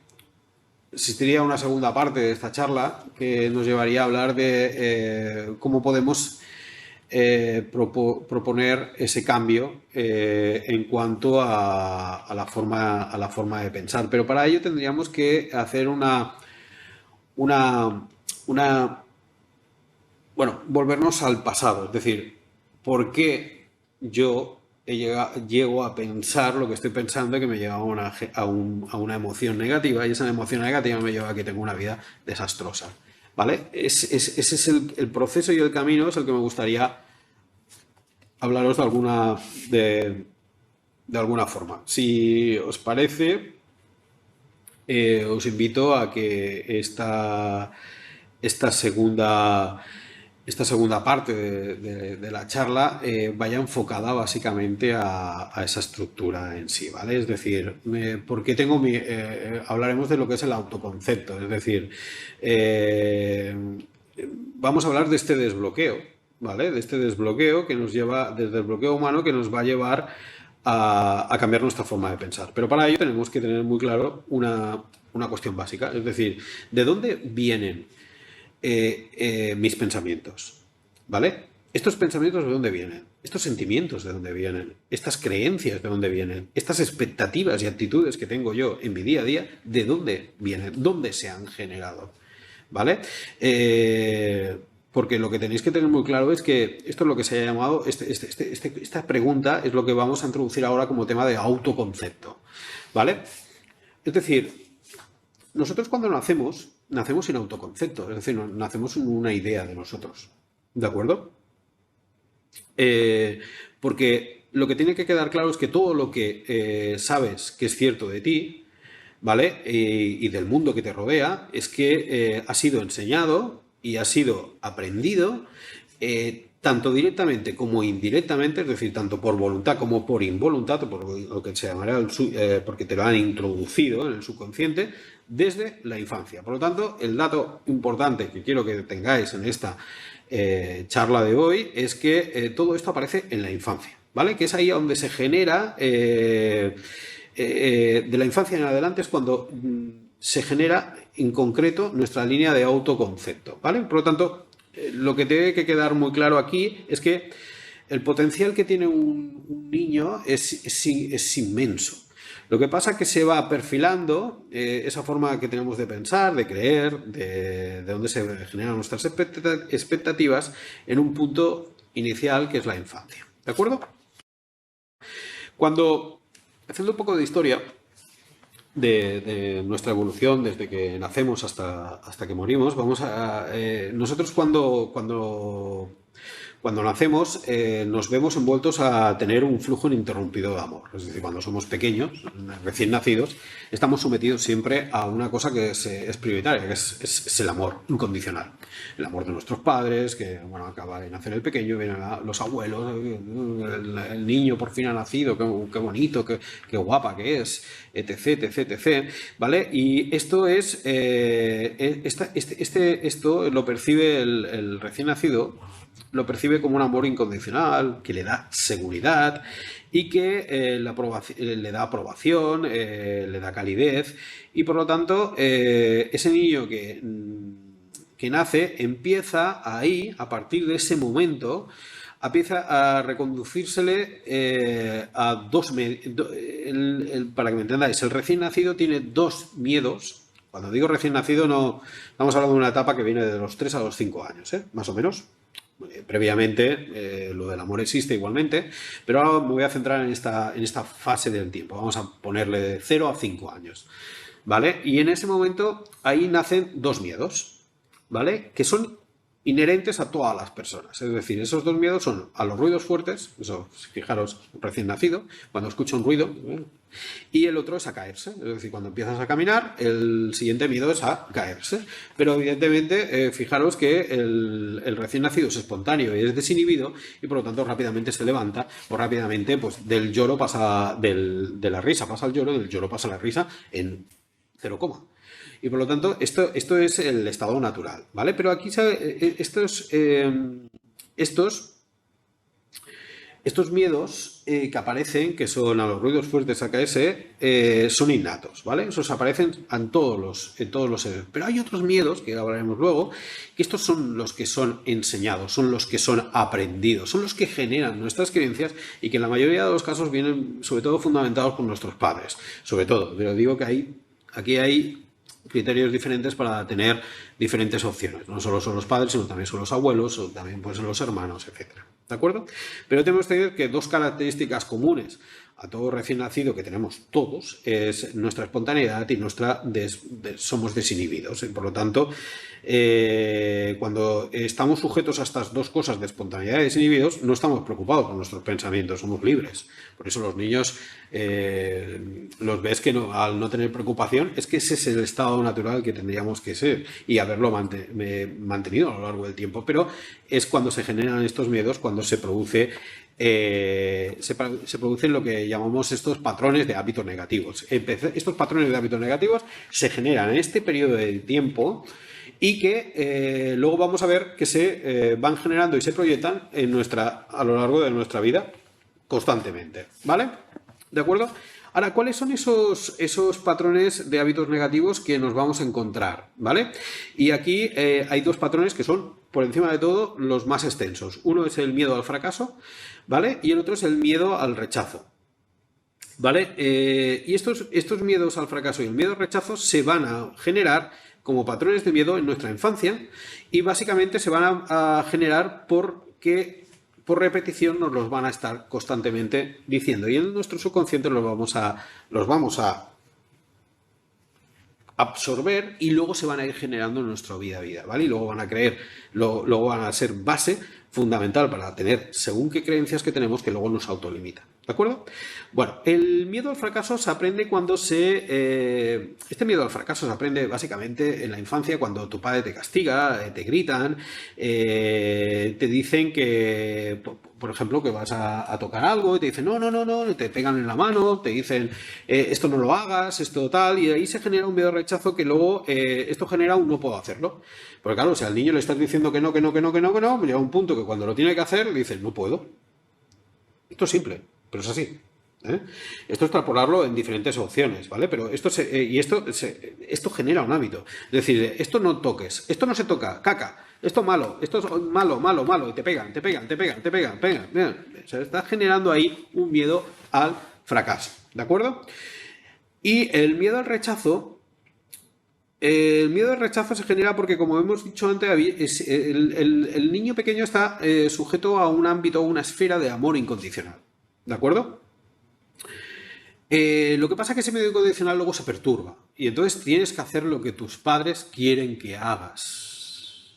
existiría una segunda parte de esta charla que nos llevaría a hablar de cómo podemos proponer ese cambio en cuanto a la forma de pensar. Pero para ello tendríamos que hacer volvernos al pasado. Es decir, ¿por qué yo llego a pensar lo que estoy pensando que me lleva a una emoción negativa y esa emoción negativa me lleva a que tengo una vida desastrosa? ¿Vale? Ese es el proceso y el camino es el que me gustaría hablaros de alguna forma. Si os parece, os invito a que esta segunda parte de la charla vaya enfocada básicamente a esa estructura en sí, ¿vale? Es decir, porque hablaremos de lo que es el autoconcepto, es decir, vamos a hablar de este desbloqueo, ¿vale? De este desbloqueo que nos lleva, desde el bloqueo humano que nos va a llevar a cambiar nuestra forma de pensar. Pero para ello tenemos que tener muy claro una cuestión básica, es decir, ¿de dónde vienen mis pensamientos? ¿Vale? ¿Estos pensamientos de dónde vienen? ¿Estos sentimientos de dónde vienen? ¿Estas creencias de dónde vienen? ¿Estas expectativas y actitudes que tengo yo en mi día a día, de dónde vienen? ¿Dónde se han generado? ¿Vale? Porque lo que tenéis que tener muy claro es que esto es lo que se ha llamado, esta pregunta es lo que vamos a introducir ahora como tema de autoconcepto. ¿Vale? Es decir, nosotros cuando nacemos sin autoconcepto, es decir, nacemos en una idea de nosotros. ¿De acuerdo? Porque lo que tiene que quedar claro es que todo lo que sabes que es cierto de ti, ¿vale? Y del mundo que te rodea, es que ha sido enseñado y ha sido aprendido tanto directamente como indirectamente, es decir, tanto por voluntad como por involuntad, o por lo que se llamará porque te lo han introducido en el subconsciente desde la infancia. Por lo tanto, el dato importante que quiero que tengáis en esta charla de hoy es que todo esto aparece en la infancia, ¿vale? Que es ahí donde se genera, de la infancia en adelante es cuando se genera en concreto nuestra línea de autoconcepto, ¿vale? Por lo tanto, lo que tiene que quedar muy claro aquí es que el potencial que tiene un niño es inmenso. Lo que pasa es que se va perfilando esa forma que tenemos de pensar, de creer, de dónde se generan nuestras expectativas en un punto inicial que es la infancia. ¿De acuerdo? Haciendo un poco de historia de nuestra evolución desde que nacemos hasta que morimos, nosotros cuando nacemos nos vemos envueltos a tener un flujo ininterrumpido de amor. Es decir, cuando somos pequeños, recién nacidos, estamos sometidos siempre a una cosa que es prioritaria, que es el amor incondicional. El amor de nuestros padres, que bueno, acaba de nacer el pequeño, vienen los abuelos, el niño por fin ha nacido, qué bonito, qué guapa que es, etc, etc, etc. ¿Vale? Y esto esto lo percibe el recién nacido, lo percibe como un amor incondicional, que le da seguridad y que le da aprobación, le da calidez, y por lo tanto ese niño que nace empieza ahí, a partir de ese momento, empieza a reconducírsele a para que me entendáis, el recién nacido tiene dos miedos. Cuando digo recién nacido no estamos hablando de una etapa que viene de los 3 a los 5 años, más o menos. Previamente lo del amor existe igualmente, pero ahora me voy a centrar en esta fase del tiempo. Vamos a ponerle de 0 a 5 años, ¿vale? Y en ese momento ahí nacen dos miedos, ¿vale? Que son inherentes a todas las personas. Es decir, esos dos miedos son a los ruidos fuertes, eso, fijaros, recién nacido, cuando escucha un ruido, y el otro es a caerse. Es decir, cuando empiezas a caminar, el siguiente miedo es a caerse. Pero evidentemente, fijaros que el recién nacido es espontáneo y es desinhibido, y por lo tanto rápidamente se levanta, o rápidamente pues del lloro pasa, de la risa pasa al lloro, del lloro pasa a la risa en 0, y por lo tanto, esto es el estado natural, ¿vale? Pero aquí estos miedos que aparecen, que son a los ruidos fuertes AKS, son innatos, ¿vale? Esos aparecen en todos los seres. Pero hay otros miedos, que hablaremos luego, que estos son los que son enseñados, son los que son aprendidos, son los que generan nuestras creencias y que en la mayoría de los casos vienen sobre todo fundamentados por nuestros padres. Sobre todo, pero digo que aquí hay criterios diferentes para tener diferentes opciones. No solo son los padres, sino también son los abuelos, o también pueden ser los hermanos, etcétera. ¿De acuerdo? Pero tenemos que tener que dos características comunes a todo recién nacido que tenemos todos es nuestra espontaneidad y somos desinhibidos. Por lo tanto, cuando estamos sujetos a estas dos cosas de espontaneidad y desinhibidos, no estamos preocupados por nuestros pensamientos, somos libres. Por eso los niños los ves que al no tener preocupación, es que ese es el estado natural que tendríamos que ser y haberlo mantenido a lo largo del tiempo. Pero es cuando se generan estos miedos, cuando se producen lo que llamamos estos patrones de hábitos negativos. Estos patrones de hábitos negativos se generan en este periodo de tiempo y que luego vamos a ver que se van generando y se proyectan a lo largo de nuestra vida constantemente, ¿vale? ¿De acuerdo? Ahora, ¿cuáles son esos patrones de hábitos negativos que nos vamos a encontrar? ¿Vale? Y aquí hay dos patrones que son, por encima de todo, los más extensos. Uno es el miedo al fracaso, ¿vale? Y el otro es el miedo al rechazo, ¿vale? Y estos miedos al fracaso y el miedo al rechazo se van a generar como patrones de miedo en nuestra infancia y básicamente se van a generar porque por repetición nos los van a estar constantemente diciendo y en nuestro subconsciente los vamos a absorber y luego se van a ir generando en nuestra vida, ¿vale? Y luego luego van a ser base fundamental para tener según qué creencias que tenemos que luego nos autolimitan, ¿De acuerdo? Bueno, el miedo al fracaso se aprende cuando este miedo al fracaso se aprende básicamente en la infancia cuando tu padre te castiga, te gritan, te dicen que, por ejemplo, que vas a tocar algo y te dicen no, no, no, no, te pegan en la mano, te dicen esto no lo hagas, esto tal, y ahí se genera un miedo al rechazo que luego esto genera un no puedo hacerlo. Porque claro, si al niño le estás diciendo que no, que no, que no, que no, que no, llega un punto que cuando lo tiene que hacer le dices no puedo. Esto es simple, pero es así. ¿Eh? Esto extrapolarlo en diferentes opciones, ¿vale? Pero esto genera un hábito. Es decir, esto no toques, esto no se toca, caca, esto malo, esto es malo, malo, malo, y te pegan, te pegan, te pegan, te pegan, pegan. O sea, está generando ahí un miedo al fracaso, ¿de acuerdo? Y el miedo al rechazo se genera porque, como hemos dicho antes, el niño pequeño está sujeto a un ámbito, a una esfera de amor incondicional, ¿de acuerdo? Lo que pasa es que ese medio incondicional luego se perturba y entonces tienes que hacer lo que tus padres quieren que hagas.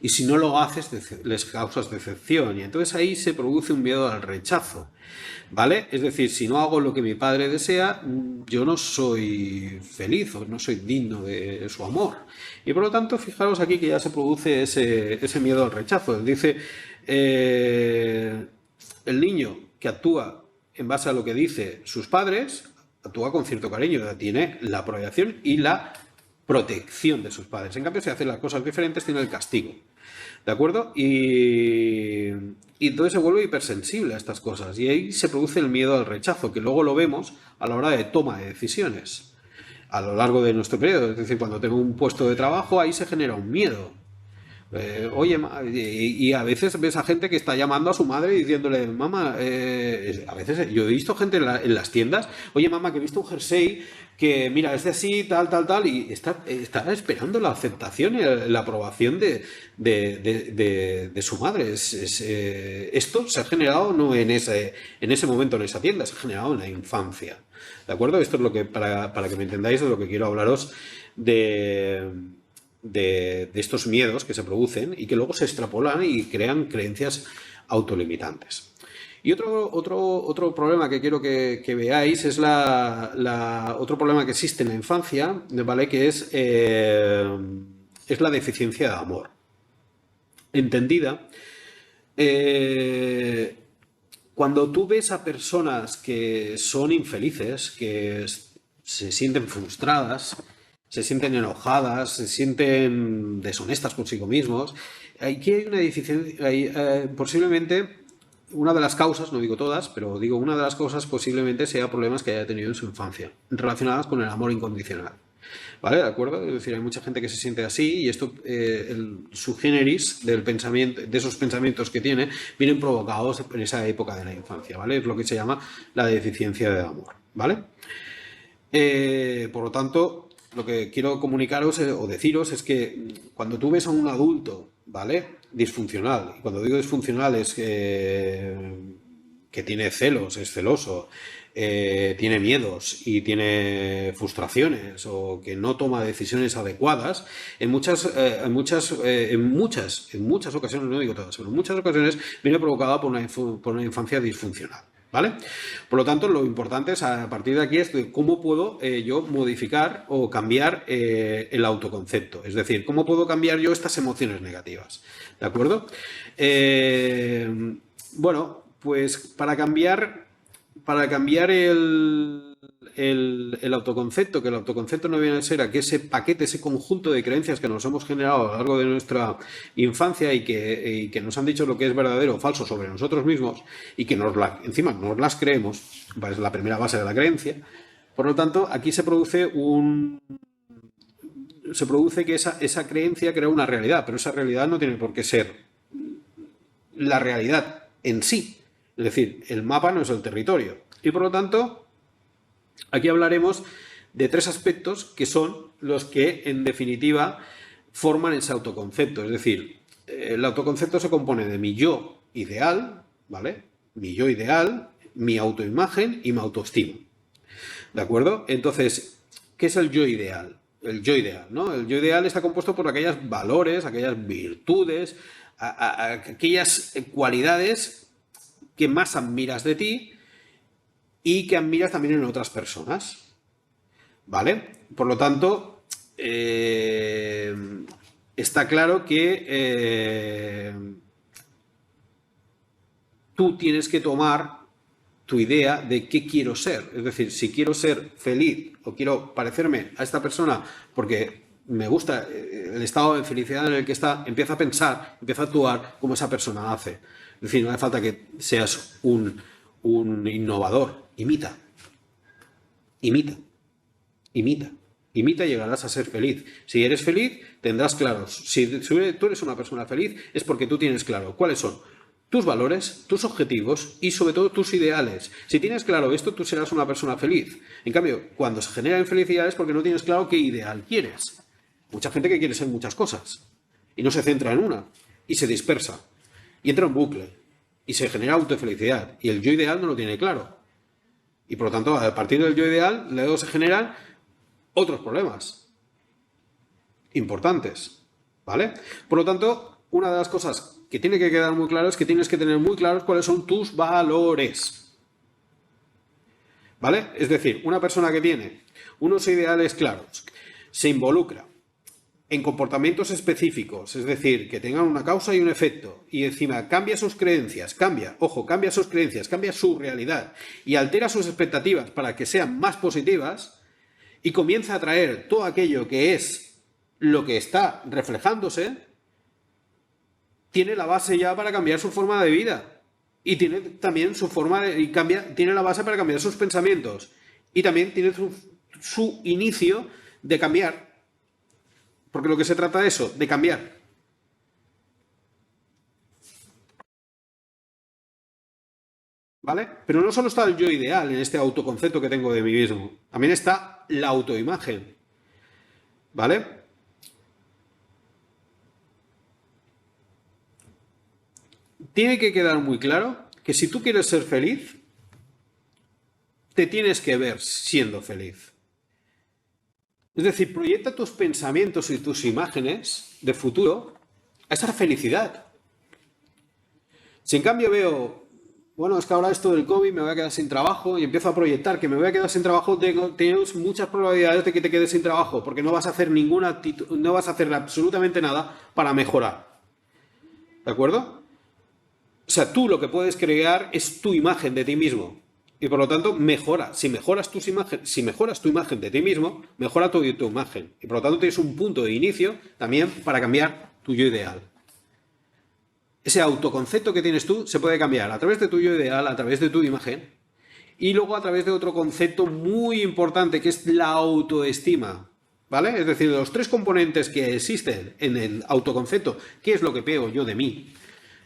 Y si no lo haces, les causas decepción y entonces ahí se produce un miedo al rechazo, ¿vale? Es decir, si no hago lo que mi padre desea, yo no soy feliz o no soy digno de su amor. Y por lo tanto, fijaros aquí que ya se produce ese miedo al rechazo. Dice, el niño que actúa en base a lo que dice sus padres, actúa con cierto cariño, tiene la proyección y la protección de sus padres. En cambio, si hace las cosas diferentes, tiene el castigo. ¿De acuerdo? Y entonces se vuelve hipersensible a estas cosas. Y ahí se produce el miedo al rechazo, que luego lo vemos a la hora de toma de decisiones. A lo largo de nuestro periodo. Es decir, cuando tengo un puesto de trabajo, ahí se genera un miedo. Oye, y a veces ves a gente que está llamando a su madre diciéndole, mamá, a veces yo he visto gente en las tiendas, oye, mamá, que he visto un jersey que, mira, es de así, tal, tal, tal, y está esperando la aceptación y la aprobación de su madre. Esto se ha generado no en ese momento en esa tienda, se ha generado en la infancia. ¿De acuerdo? Esto es lo que, para que me entendáis, de lo que quiero hablaros de estos miedos que se producen y que luego se extrapolan y crean creencias autolimitantes. Y otro problema que quiero que veáis es otro problema que existe en la infancia, ¿vale? Que es la deficiencia de amor. Entendida, cuando tú ves a personas que son infelices, que se sienten frustradas, se sienten enojadas, se sienten deshonestas consigo mismos, aquí hay una deficiencia, posiblemente una de las causas, no digo todas, pero digo una de las causas posiblemente sea problemas que haya tenido en su infancia, relacionadas con el amor incondicional. ¿Vale? ¿De acuerdo? Es decir, hay mucha gente que se siente así y esto, el subgéneris del pensamiento, de esos pensamientos que tiene, vienen provocados en esa época de la infancia, ¿vale? Es lo que se llama la deficiencia de amor, ¿vale? Por lo tanto, lo que quiero comunicaros o deciros es que cuando tú ves a un adulto, ¿vale? Disfuncional, y cuando digo disfuncional es que tiene celos, es celoso, tiene miedos y tiene frustraciones o que no toma decisiones adecuadas, en muchas ocasiones, no digo todas, pero en muchas ocasiones viene provocada por una infancia disfuncional. ¿Vale? Por lo tanto, lo importante es a partir de aquí es de cómo puedo yo modificar o cambiar el autoconcepto. Es decir, cómo puedo cambiar yo estas emociones negativas. ¿De acuerdo? Bueno, pues para cambiar el autoconcepto, que el autoconcepto no viene a ser que ese paquete, ese conjunto de creencias que nos hemos generado a lo largo de nuestra infancia y que nos han dicho lo que es verdadero o falso sobre nosotros mismos y que encima nos las creemos, es la primera base de la creencia. Por lo tanto, aquí se produce que esa creencia crea una realidad, pero esa realidad no tiene por qué ser la realidad en sí. Es decir, el mapa no es el territorio. Y por lo tanto, aquí hablaremos de tres aspectos que son los que, en definitiva, forman ese autoconcepto. Es decir, el autoconcepto se compone de mi yo ideal, ¿vale? Mi yo ideal, mi autoimagen y mi autoestima. ¿De acuerdo? Entonces, ¿qué es el yo ideal? El yo ideal, ¿no? El yo ideal está compuesto por aquellos valores, aquellas virtudes, aquellas cualidades que más admiras de ti y que admiras también en otras personas, ¿vale? Por lo tanto, está claro que tú tienes que tomar tu idea de qué quiero ser. Es decir, si quiero ser feliz o quiero parecerme a esta persona porque me gusta el estado de felicidad en el que está, empieza a pensar, empieza a actuar como esa persona hace. Es decir, no hace falta que seas un innovador. Imita. Imita. Imita. Imita y llegarás a ser feliz. Si eres feliz, tendrás claros. Si tú eres una persona feliz, es porque tú tienes claro cuáles son tus valores, tus objetivos y sobre todo tus ideales. Si tienes claro esto, tú serás una persona feliz. En cambio, cuando se genera infelicidad es porque no tienes claro qué ideal quieres. Mucha gente que quiere ser muchas cosas y no se centra en una y se dispersa y entra en bucle y se genera autofelicidad y el yo ideal no lo tiene claro. Y por lo tanto, a partir del yo ideal, luego se generan otros problemas importantes, ¿vale? Por lo tanto, una de las cosas que tiene que quedar muy claro es que tienes que tener muy claros cuáles son tus valores, ¿vale? Es decir, una persona que tiene unos ideales claros, se involucra en comportamientos específicos, es decir, que tengan una causa y un efecto, y encima cambia sus creencias, cambia sus creencias, cambia su realidad y altera sus expectativas para que sean más positivas y comienza a traer todo aquello que es lo que está reflejándose, tiene la base ya para cambiar su forma de vida y tiene también su forma de, tiene la base para cambiar sus pensamientos y también tiene su inicio de cambiar. Porque lo que se trata de eso, de cambiar. ¿Vale? Pero no solo está el yo ideal en este autoconcepto que tengo de mí mismo. También está la autoimagen. ¿Vale? Tiene que quedar muy claro que si tú quieres ser feliz, te tienes que ver siendo feliz. Es decir, proyecta tus pensamientos y tus imágenes de futuro a esa felicidad. Si en cambio veo, bueno, es que ahora esto del COVID me voy a quedar sin trabajo y empiezo a proyectar que me voy a quedar sin trabajo, tienes muchas probabilidades de que te quedes sin trabajo porque no vas a hacer no vas a hacer absolutamente nada para mejorar. ¿De acuerdo? O sea, tú lo que puedes crear es tu imagen de ti mismo. Y por lo tanto, mejora. Si mejoras tu imagen de ti mismo, mejora tu imagen. Y por lo tanto, tienes un punto de inicio también para cambiar tu yo ideal. Ese autoconcepto que tienes tú se puede cambiar a través de tu yo ideal, a través de tu imagen, y luego a través de otro concepto muy importante que es la autoestima. ¿Vale? Es decir, los tres componentes que existen en el autoconcepto, ¿qué es lo que veo yo de mí?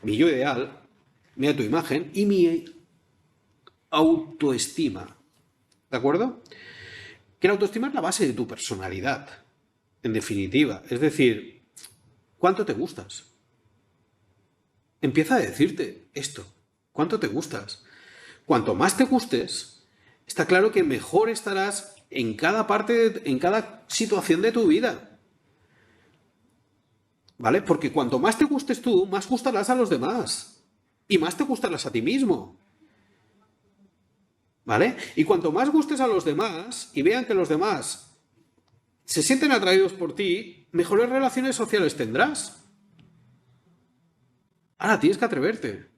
Mi yo ideal, mi autoimagen y mi autoestima. ¿De acuerdo? Que la autoestima es la base de tu personalidad, en definitiva. Es decir, ¿cuánto te gustas? Empieza a decirte esto. ¿Cuánto te gustas? Cuanto más te gustes, está claro que mejor estarás en cada parte, en cada situación de tu vida. ¿Vale? Porque cuanto más te gustes tú, más gustarás a los demás. Y más te gustarás a ti mismo. ¿Vale? Y cuanto más gustes a los demás y vean que los demás se sienten atraídos por ti, mejores relaciones sociales tendrás. Ahora tienes que atreverte.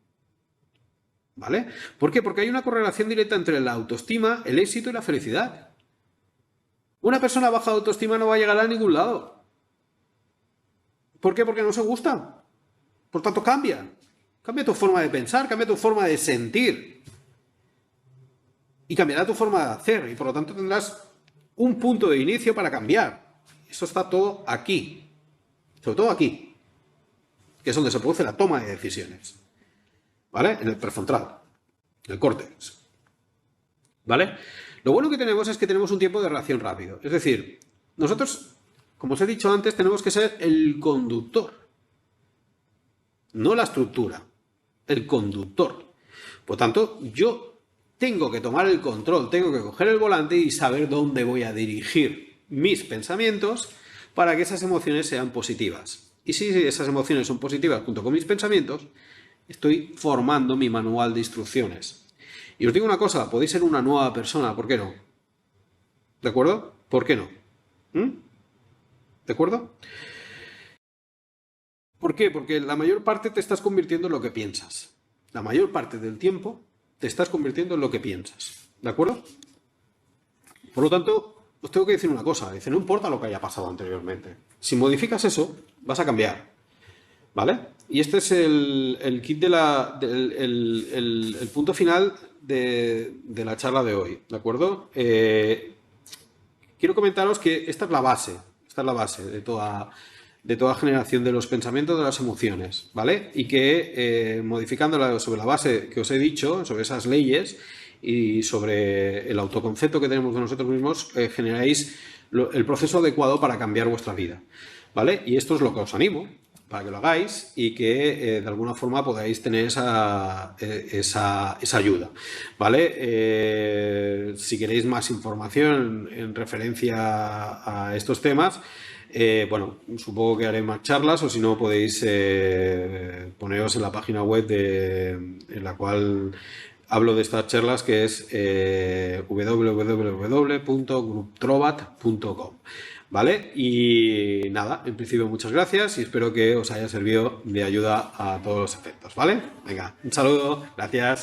¿Vale? ¿Por qué? Porque hay una correlación directa entre la autoestima, el éxito y la felicidad. Una persona baja de autoestima no va a llegar a ningún lado. ¿Por qué? Porque no se gusta. Por tanto, cambia. Cambia tu forma de pensar, cambia tu forma de sentir. Y cambiará tu forma de hacer. Y por lo tanto tendrás un punto de inicio para cambiar. Eso está todo aquí. Sobre todo aquí. Que es donde se produce la toma de decisiones. ¿Vale? En el prefrontal. En el córtex. ¿Vale? Lo bueno que tenemos es que tenemos un tiempo de reacción rápido. Es decir, nosotros, como os he dicho antes, tenemos que ser el conductor. No la estructura. El conductor. Por tanto, yo tengo que tomar el control, tengo que coger el volante y saber dónde voy a dirigir mis pensamientos para que esas emociones sean positivas. Y si esas emociones son positivas junto con mis pensamientos, estoy formando mi manual de instrucciones. Y os digo una cosa, podéis ser una nueva persona, ¿por qué no? ¿De acuerdo? ¿Por qué no? ¿Mm? ¿De acuerdo? ¿Por qué? Porque la mayor parte te estás convirtiendo en lo que piensas. La mayor parte del tiempo te estás convirtiendo en lo que piensas. ¿De acuerdo? Por lo tanto, os tengo que decir una cosa. Dice, no importa lo que haya pasado anteriormente. Si modificas eso, vas a cambiar. ¿Vale? Y este es el kit de el punto final de la charla de hoy. ¿De acuerdo? Quiero comentaros que esta es la base. Esta es la base de toda generación de los pensamientos, de las emociones, ¿vale? Y que modificándola sobre la base que os he dicho, sobre esas leyes y sobre el autoconcepto que tenemos de nosotros mismos, generáis el proceso adecuado para cambiar vuestra vida, ¿vale? Y esto es lo que os animo para que lo hagáis y que de alguna forma podáis tener esa ayuda, ¿vale? Si queréis más información en referencia a estos temas, bueno, supongo que haré más charlas o si no podéis poneros en la página web en la cual hablo de estas charlas, que es www.gruptrobat.com. ¿Vale? Y nada, en principio muchas gracias y espero que os haya servido de ayuda a todos los efectos, ¿vale? Venga, un saludo, gracias.